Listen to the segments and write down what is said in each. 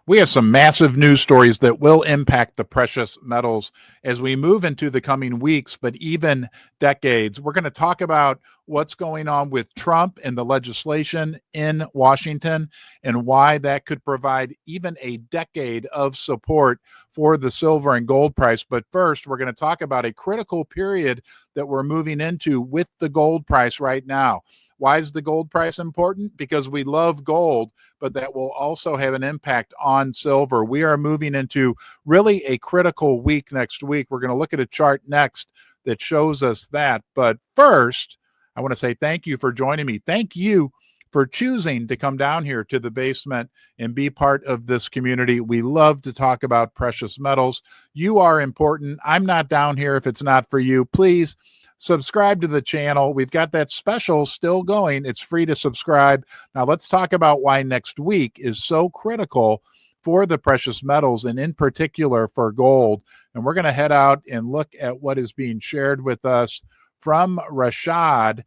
We have some massive news stories that will impact the precious metals as we move into the coming weeks, but even decades. We're going to talk about what's going on with Trump and the legislation in Washington and why that could provide even a decade of support for the silver and gold price. But first, we're going to talk about a critical period that we're moving into with the gold price right now. Why is the gold price important? Because we love gold, but that will also have an impact on silver. We are moving into really a critical week next week. We're going to look at a chart next that shows us that. But first, I want to say thank you for joining me. Thank you for choosing to come down here to the basement and be part of this community. We love to talk about precious metals. You are important. I'm not down here if it's not for you. Please subscribe to the channel. We've got that special still going. It's free to subscribe. Now let's talk about why next week is so critical for the precious metals and in particular for gold. And we're going to head out and look at what is being shared with us from Rashad.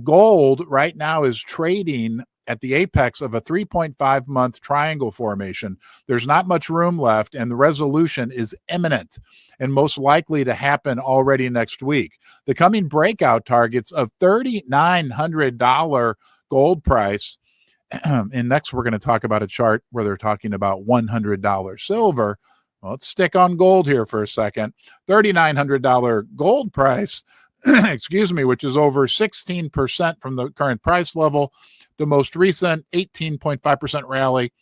Gold right now is trading at the apex of a 3.5-month triangle formation. There's not much room left, and the resolution is imminent and most likely to happen already next week. The coming breakout targets of $3,900 gold price. And next, we're going to talk about a chart where they're talking about $100 silver. Well, let's stick on gold here for a second. $3,900 gold price, excuse me, which is over 16% from the current price level. The most recent 18.5% rally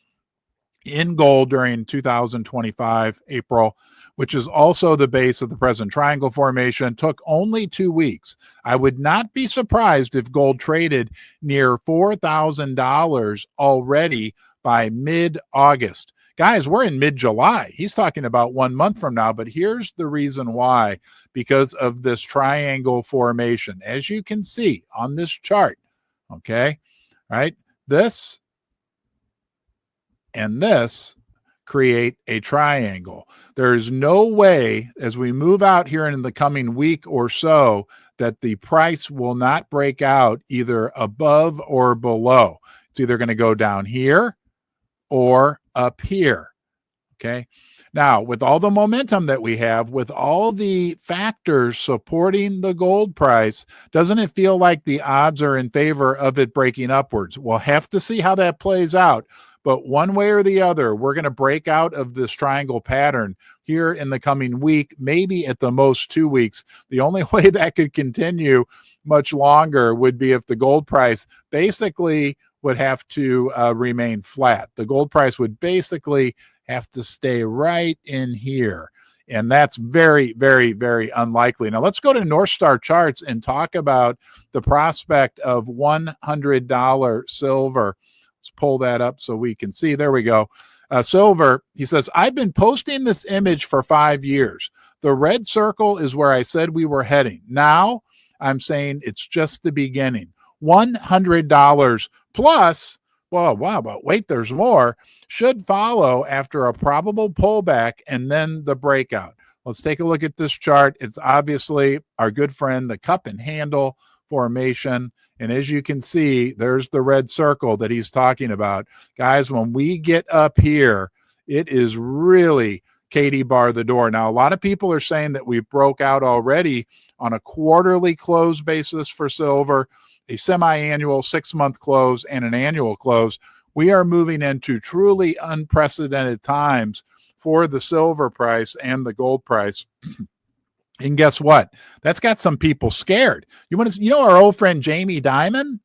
in gold during 2025, April, which is also the base of the present triangle formation, took only 2 weeks. I would not be surprised if gold traded near $4,000 already by mid-August. Guys, we're in mid-July. He's talking about 1 month from now, but here's the reason why. Because of this triangle formation. As you can see on this chart, okay, right? This and this create a triangle. There is no way as we move out here in the coming week or so that the price will not break out either above or below. It's either going to go down here or up here, okay? Now, with all the momentum that we have, with all the factors supporting the gold price, doesn't it feel like the odds are in favor of it breaking upwards? We'll have to see how that plays out. But one way or the other, we're going to break out of this triangle pattern here in the coming week, maybe at the most 2 weeks. The only way that could continue much longer would be if the gold price basically would have to remain flat. The gold price would basically have to stay right in here. And that's very, very, very unlikely. Now, let's go to North Star charts and talk about the prospect of $100 silver. Let's pull that up so we can see. There we go. Silver, he says, I've been posting this image for 5 years. The red circle is where I said we were heading. Now, I'm saying it's just the beginning. $100 plus, well, wow, but wait, there's more, should follow after a probable pullback and then the breakout. Let's take a look at this chart. It's obviously our good friend, the cup and handle formation. And as you can see, there's the red circle that he's talking about. Guys, when we get up here, it is really Katie bar the door. Now, a lot of people are saying that we broke out already on a quarterly close basis for silver, a semi-annual 6-month close, and an annual close. We are moving into truly unprecedented times for the silver price and the gold price. And guess what? That's got some people scared. You know our old friend Jamie Dimon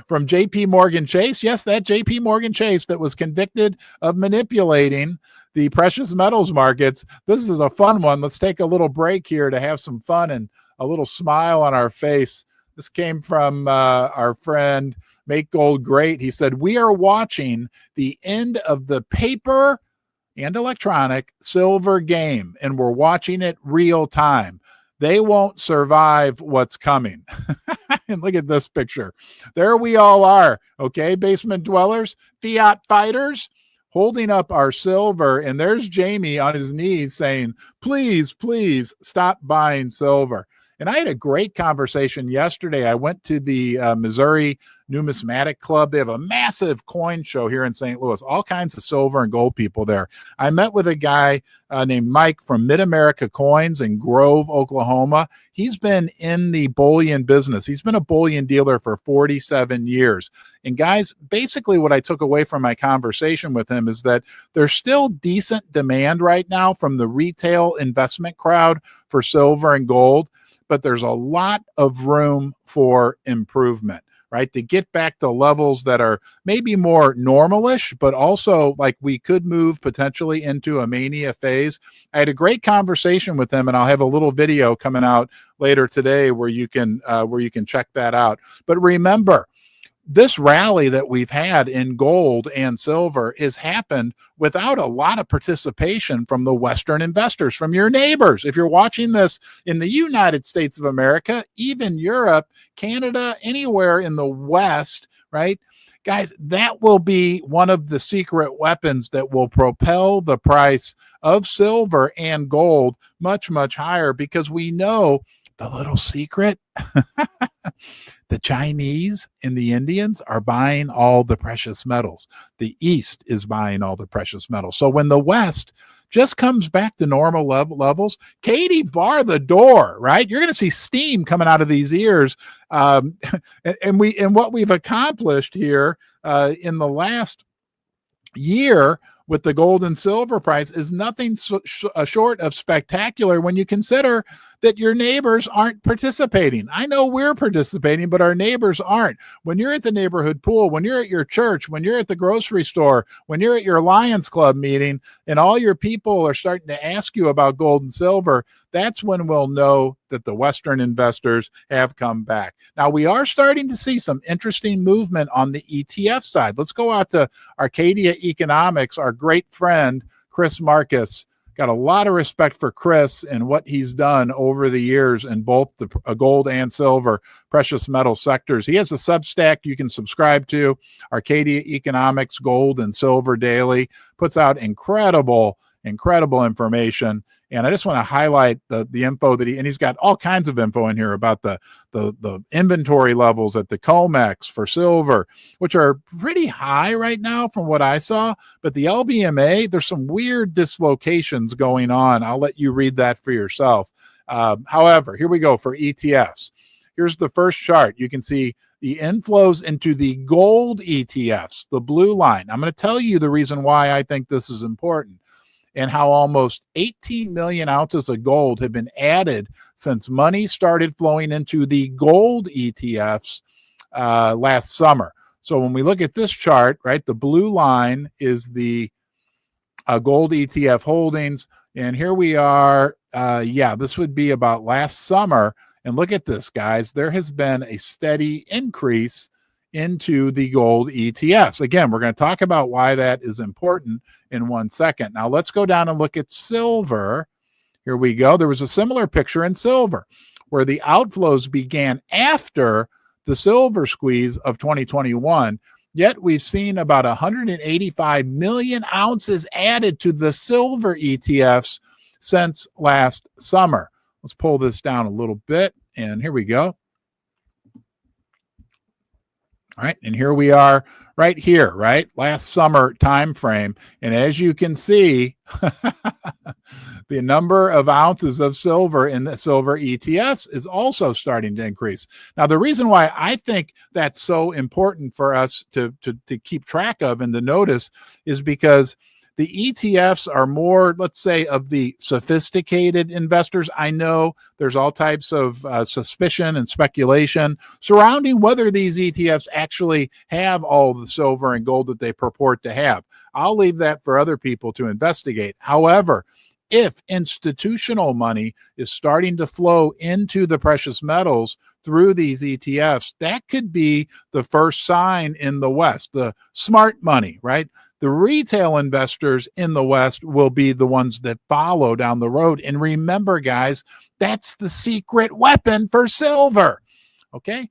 from JP Morgan Chase? Yes, that JP Morgan Chase that was convicted of manipulating the precious metals markets. This is a fun one. Let's take a little break here to have some fun and a little smile on our face. This came from our friend Make Gold Great. He said, we are watching the end of the paper and electronic silver game, and we're watching it real time. They won't survive what's coming. And look at this picture. There we all are, okay, basement dwellers, fiat fighters, holding up our silver, and there's Jamie on his knees saying, please, please stop buying silver. And I had a great conversation yesterday. I went to the Missouri Numismatic Club. They have a massive coin show here in St. Louis, all kinds of silver and gold people there. I met with a guy named Mike from Mid-America Coins in Grove, Oklahoma. He's been in the bullion business. He's been a bullion dealer for 47 years. And guys, basically what I took away from my conversation with him is that there's still decent demand right now from the retail investment crowd for silver and gold, but there's a lot of room for improvement, right? To get back to levels that are maybe more normalish, but also like we could move potentially into a mania phase. I had a great conversation with him, and I'll have a little video coming out later today where you can check that out. But remember, this rally that we've had in gold and silver has happened without a lot of participation from the Western investors, from your neighbors. If you're watching this in the United States of America, even Europe, Canada, anywhere in the West, right? Guys, that will be one of the secret weapons that will propel the price of silver and gold much, much higher, because we know the little secret. The Chinese and the Indians are buying all the precious metals. The East is buying all the precious metals. So when the West just comes back to normal levels, Katie, bar the door, right? You're going to see steam coming out of these ears. And what we've accomplished here in the last year with the gold and silver price is nothing short of spectacular when you consider that your neighbors aren't participating. I know we're participating, but our neighbors aren't. When you're at the neighborhood pool, when you're at your church, when you're at the grocery store, when you're at your Lions Club meeting, and all your people are starting to ask you about gold and silver, that's when we'll know that the Western investors have come back. Now, we are starting to see some interesting movement on the ETF side. Let's go out to Arcadia Economics. Our great friend, Chris Marcus. Got a lot of respect for Chris and what he's done over the years in both the gold and silver precious metal sectors. He has a Substack you can subscribe to, Arcadia Economics Gold and Silver Daily. Puts out incredible information. And I just want to highlight the info that he's got all kinds of info in here about the inventory levels at the COMEX for silver, which are pretty high right now from what I saw. But the LBMA, there's some weird dislocations going on. I'll let you read that for yourself. However, here we go for ETFs. Here's the first chart. You can see the inflows into the gold ETFs, the blue line. I'm going to tell you the reason why I think this is important, and how almost 18 million ounces of gold have been added since money started flowing into the gold ETFs last summer. So when we look at this chart, right, the blue line is the gold ETF holdings. And here we are. This would be about last summer. And look at this, guys. There has been a steady increase into the gold ETFs. Again, we're going to talk about why that is important in 1 second. Now let's go down and look at silver. Here we go. There was a similar picture in silver where the outflows began after the silver squeeze of 2021. Yet we've seen about 185 million ounces added to the silver ETFs since last summer. Let's pull this down a little bit. And here we go. All right, and here we are right here, right? Last summer time frame. And as you can see, the number of ounces of silver in the silver ETFs is also starting to increase. Now, the reason why I think that's so important for us to keep track of and to notice is because the ETFs are more, let's say, of the sophisticated investors. I know there's all types of suspicion and speculation surrounding whether these ETFs actually have all the silver and gold that they purport to have. I'll leave that for other people to investigate. However, if institutional money is starting to flow into the precious metals through these ETFs, that could be the first sign in the West, the smart money, right? The retail investors in the West will be the ones that follow down the road. And remember, guys, that's the secret weapon for silver. Okay.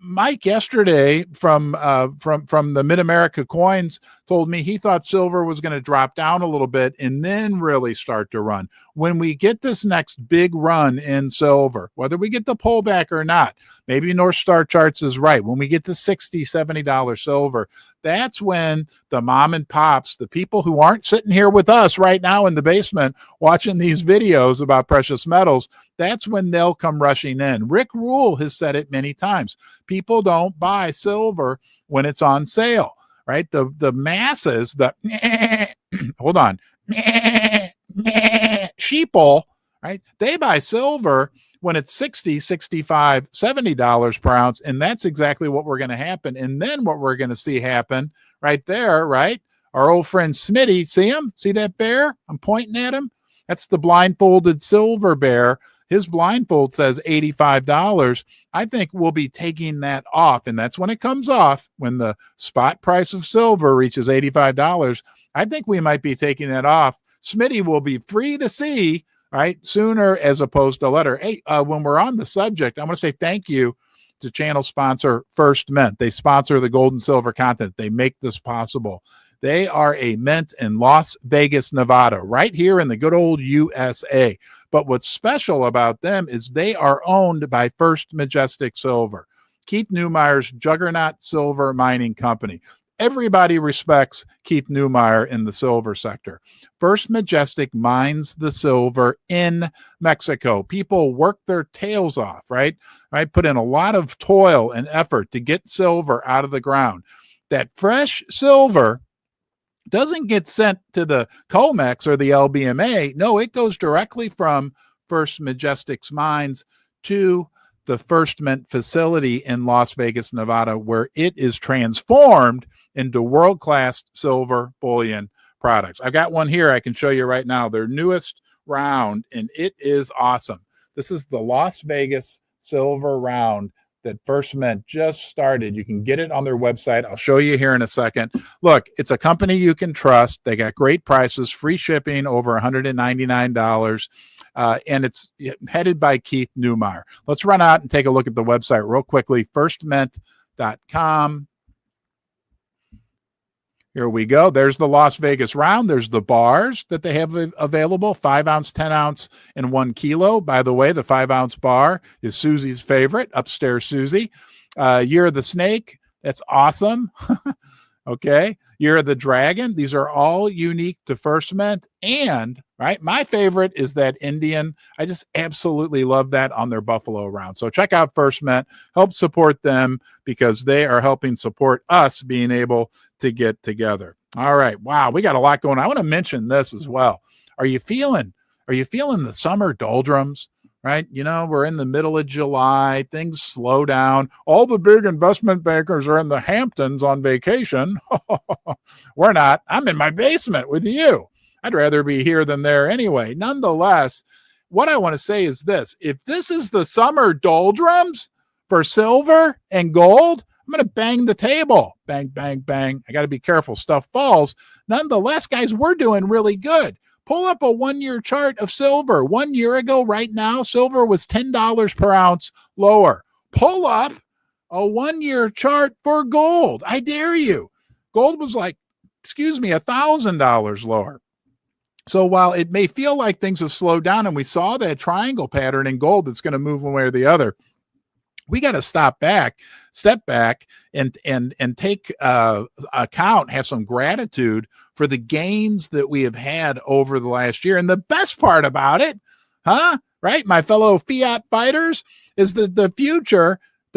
Mike yesterday from the Mid-America Coins told me he thought silver was going to drop down a little bit and then really start to run. When we get this next big run in silver, whether we get the pullback or not, maybe North Star Charts is right. When we get to $60, $70 silver, that's when the mom and pops, the people who aren't sitting here with us right now in the basement watching these videos about precious metals, that's when they'll come rushing in. Rick Rule has said it many times. People don't buy silver when it's on sale, right? The masses, the hold on, sheeple, right? They buy silver when it's $60, $65, $70 per ounce. And that's exactly what we're going to happen. And then what we're going to see happen right there, right? Our old friend Smitty, see him? See that bear? I'm pointing at him. That's the blindfolded silver bear. His blindfold says $85. I think we'll be taking that off. And that's when it comes off, when the spot price of silver reaches $85. I think we might be taking that off. Smitty will be free to see, right, sooner as opposed to later. Hey, when we're on the subject, I want to say thank you to channel sponsor First Mint. They sponsor the gold and silver content. They make this possible. They are a mint in Las Vegas, Nevada, right here in the good old USA. But what's special about them is they are owned by First Majestic Silver, Keith Neumeyer's juggernaut silver mining company. Everybody respects Keith Neumeyer in the silver sector. First Majestic mines the silver in Mexico. People work their tails off, right? Put in a lot of toil and effort to get silver out of the ground. That fresh silver doesn't get sent to the COMEX or the LBMA. No, it goes directly from First Majestic's mines to the First Mint facility in Las Vegas, Nevada, where it is transformed into world-class silver bullion products. I've got one here I can show you right now, their newest round, and it is awesome. This is the Las Vegas silver round that First Mint just started. You can get it on their website. I'll show you here in a second. Look, it's a company you can trust. They got great prices, free shipping over $199, and it's headed by Keith Neumeyer. Let's run out and take a look at the website real quickly, firstmint.com. Here we go. There's the Las Vegas round. There's the bars that they have available, 5 ounce, 10 ounce, and 1 kilo. By the way, the 5 ounce bar is Susie's favorite, upstairs Susie. Year of the Snake. That's awesome. Okay. Year of the Dragon. These are all unique to First Mint. And, right, my favorite is that Indian. I just absolutely love that on their Buffalo round. So check out First Mint. Help support them because they are helping support us being able to get together. All right. Wow. We got a lot going on. I want to mention this as well. Are you feeling the summer doldrums? Right? You know, we're in the middle of July. Things slow down. All the big investment bankers are in the Hamptons on vacation. We're not. I'm in my basement with you. I'd rather be here than there anyway. Nonetheless, what I want to say is this. If this is the summer doldrums for silver and gold, I'm going to bang the table. Bang, bang, bang. I got to be careful. Stuff falls. Nonetheless, guys, we're doing really good. Pull up a 1-year chart of silver. 1 year ago, right now, silver was $10 per ounce lower. Pull up a 1-year chart for gold. I dare you. Gold was like, $1,000 lower. So while it may feel like things have slowed down and we saw that triangle pattern in gold that's going to move one way or the other, we got to step back and take account, have some gratitude for the gains that we have had over the last year. And the best part about it, right, my fellow fiat fighters, is that the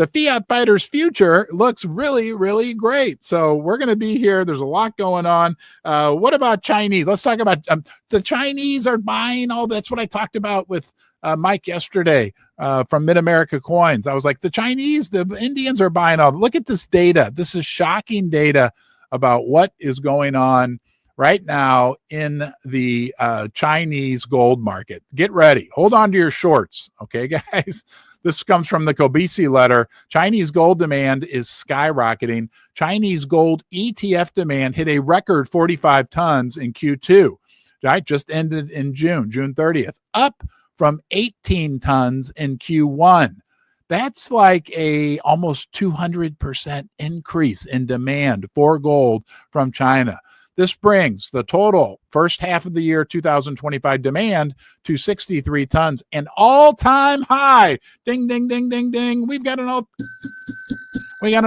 fiat fighters' future looks really, really great. So we're going to be here. There's a lot going on. What about Chinese? Let's talk about the Chinese are buying all. That's what I talked about with Mike yesterday from Mid-America Coins. I was like, the Indians are buying all. Look at this data. This is shocking data about what is going on right now in the Chinese gold market. Get ready. Hold on to your shorts. Okay, guys. This comes from the Kobisi letter. Chinese gold demand is skyrocketing. Chinese gold ETF demand hit a record 45 tons in Q2. Right? Just ended in June 30th, up from 18 tons in Q1. That's like a almost 200% increase in demand for gold from China. This brings the total first half of the year 2025 demand to 63 tons, an all-time high. Ding, ding, ding, ding, ding. We got an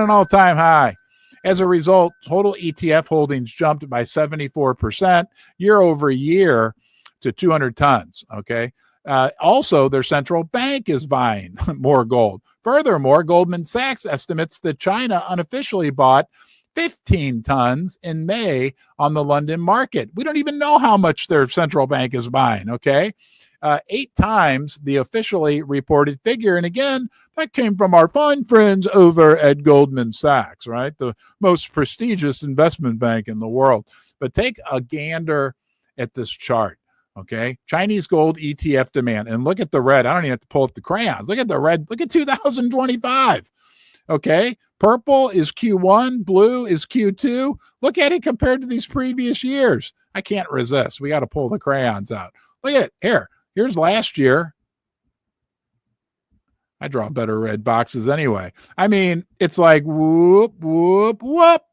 all-time high. As a result, total ETF holdings jumped by 74% year over year to 200 tons. Okay. Also, their central bank is buying more gold. Furthermore, Goldman Sachs estimates that China unofficially bought 15 tons in May on the London market. We don't even know how much their central bank is buying, okay? 8 times the officially reported figure. And again, that came from our fine friends over at Goldman Sachs, right? The most prestigious investment bank in the world. But take a gander at this chart. Okay, Chinese gold ETF demand. And look at the red. I don't even have to pull up the crayons. Look at the red. Look at 2025. Okay, purple is Q1, blue is Q2. Look at it compared to these previous years. I can't resist. We got to pull the crayons out. Look at it. Here. Here's last year. I draw better red boxes anyway. I mean, it's like whoop, whoop, whoop.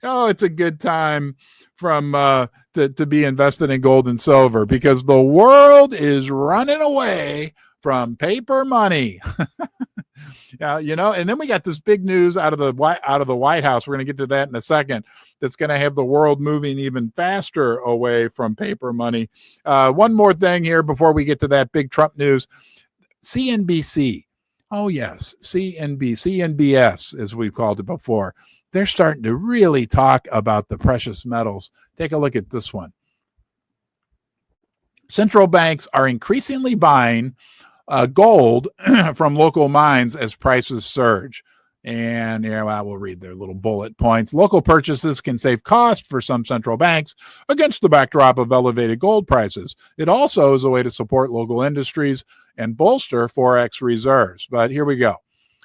Oh, it's a good time to be invested in gold and silver because the world is running away from paper money. Yeah, and then we got this big news out of the White House. We're going to get to that in a second. That's going to have the world moving even faster away from paper money. One more thing here before we get to that big Trump news. CNBC. Oh, yes. CNBS, as we've called it before. They're starting to really talk about the precious metals. Take a look at this one. Central banks are increasingly buying gold from local mines as prices surge. And I will read their little bullet points. Local purchases can save cost for some central banks against the backdrop of elevated gold prices. It also is a way to support local industries and bolster Forex reserves. But here we go.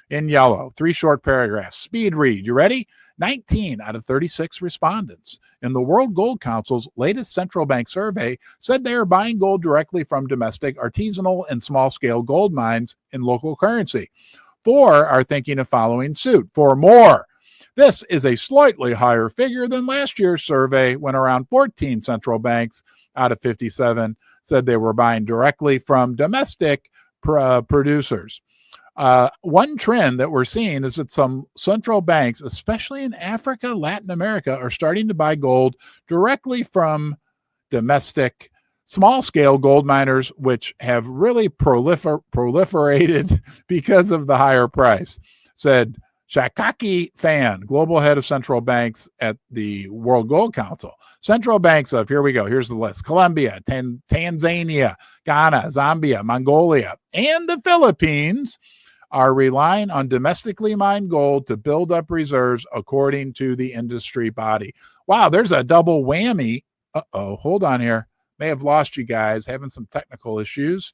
In yellow, 3 short paragraphs. Speed read. You ready? 19 out of 36 respondents in the World Gold Council's latest central bank survey said they are buying gold directly from domestic, artisanal, and small-scale gold mines in local currency. 4 are thinking of following suit. 4 more. This is a slightly higher figure than last year's survey when around 14 central banks out of 57 said they were buying directly from domestic producers. One trend that we're seeing is that some central banks, especially in Africa, Latin America, are starting to buy gold directly from domestic small-scale gold miners, which have really proliferated because of the higher price, said Shakaki Fan, global head of central banks at the World Gold Council. Central banks of, here we go, here's the list, Colombia, Tanzania, Ghana, Zambia, Mongolia, and the Philippines are relying on domestically mined gold to build up reserves, according to the industry body. Wow, there's a double whammy. Uh-oh, hold on here. May have lost you guys, having some technical issues.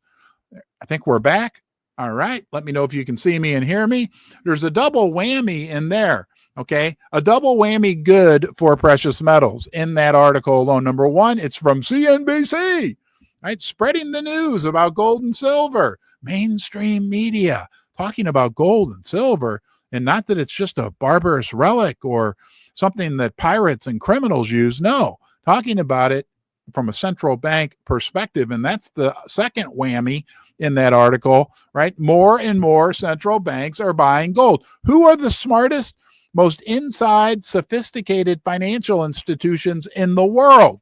I think we're back. All right, let me know if you can see me and hear me. There's a double whammy in there, okay? A double whammy good for precious metals in that article alone. Number one, it's from CNBC, right? Spreading the news about gold and silver. Mainstream media talking about gold and silver, and not that it's just a barbarous relic or something that pirates and criminals use. No, talking about it from a central bank perspective. And that's the second whammy in that article, right? More and more central banks are buying gold. Who are the smartest, most inside, sophisticated financial institutions in the world?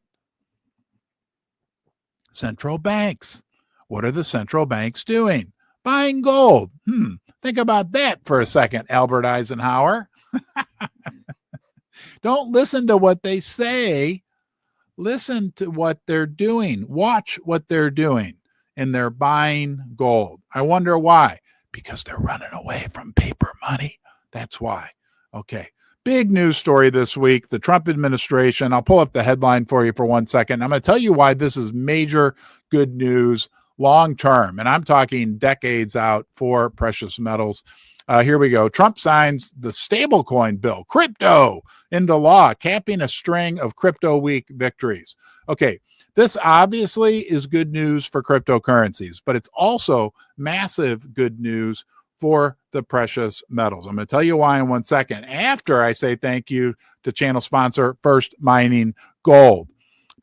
Central banks. What are the central banks doing? Buying gold. Think about that for a second, Albert Eisenhower. Don't listen to what they say. Listen to what they're doing. Watch what they're doing. And they're buying gold. I wonder why. Because they're running away from paper money. That's why. Okay. Big news story this week. The Trump administration. I'll pull up the headline for you for 1 second. I'm going to tell you why this is major good news long term. And I'm talking decades out for precious metals. Here we go. Trump signs the stablecoin bill, crypto into law, capping a string of crypto week victories. Okay, this obviously is good news for cryptocurrencies, but it's also massive good news for the precious metals. I'm going to tell you why in 1 second, after I say thank you to channel sponsor First Mining Gold.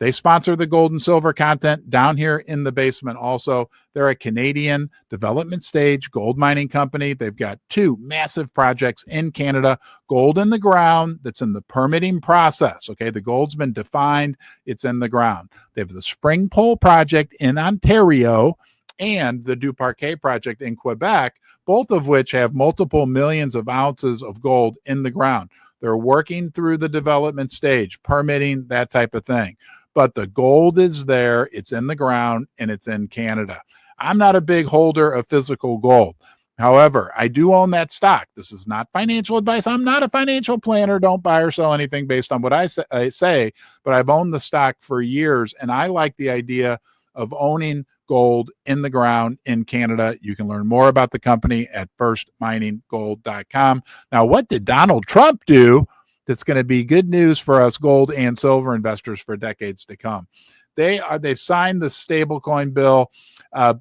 They sponsor the gold and silver content down here in the basement. Also, they're a Canadian development stage gold mining company. They've got 2 massive projects in Canada, gold in the ground that's in the permitting process. Okay, the gold's been defined, it's in the ground. They have the Spring Pole project in Ontario and the Du Parquet project in Quebec, both of which have multiple millions of ounces of gold in the ground. They're working through the development stage, permitting, that type of thing. But the gold is there, it's in the ground, and it's in Canada. I'm not a big holder of physical gold. However, I do own that stock. This is not financial advice. I'm not a financial planner. Don't buy or sell anything based on what I say, but I've owned the stock for years, and I like the idea of owning gold in the ground in Canada. You can learn more about the company at firstmininggold.com. Now, what did Donald Trump do that's going to be good news for us gold and silver investors for decades to come? They've signed the stablecoin bill.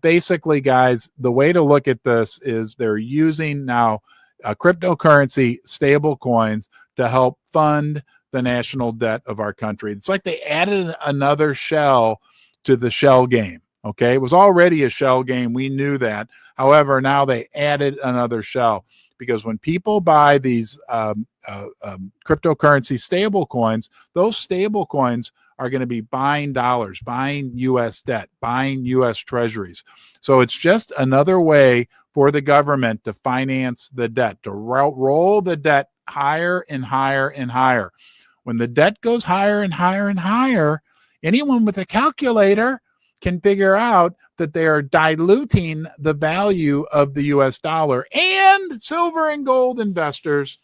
Basically, guys, the way to look at this is they're using now cryptocurrency stablecoins to help fund the national debt of our country. It's like they added another shell to the shell game. Okay, it was already a shell game. We knew that. However, now they added another shell, because when people buy these cryptocurrency stable coins, those stable coins are going to be buying dollars, buying U.S. debt, buying U.S. treasuries. So it's just another way for the government to finance the debt, to roll the debt higher and higher and higher. When the debt goes higher and higher and higher, anyone with a calculator can figure out that they are diluting the value of the U.S. dollar. And silver and gold investors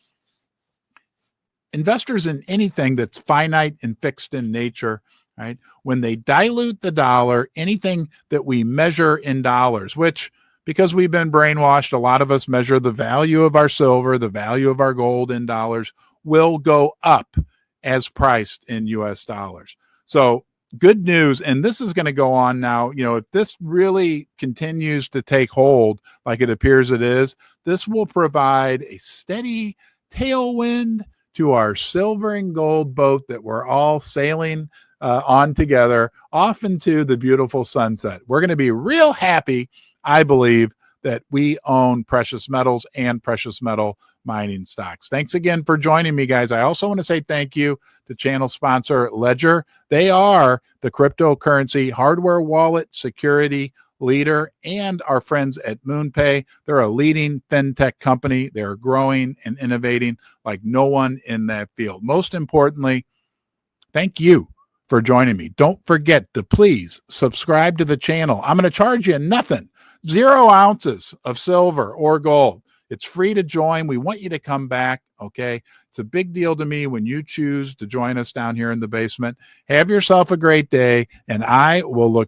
in anything that's finite and fixed in nature, right? When they dilute the dollar, anything that we measure in dollars, which, because we've been brainwashed, a lot of us measure the value of our silver, the value of our gold in dollars, will go up as priced in U.S. dollars. So good news, and this is going to go on now. You know, if this really continues to take hold like it appears it is, this will provide a steady tailwind to our silver and gold boat that we're all sailing on together off into the beautiful sunset. We're going to be real happy, I believe, that we own precious metals and precious metal mining stocks. Thanks again for joining me, guys. I also want to say thank you to channel sponsor Ledger. They are the cryptocurrency hardware wallet security leader, and our friends at MoonPay. They're a leading fintech company. They're growing and innovating like no one in that field. Most importantly, thank you for joining me. Don't forget to please subscribe to the channel. I'm going to charge you nothing. 0 ounces of silver or gold. It's free to join. We want you to come back, okay? It's a big deal to me when you choose to join us down here in the basement. Have yourself a great day, and I will look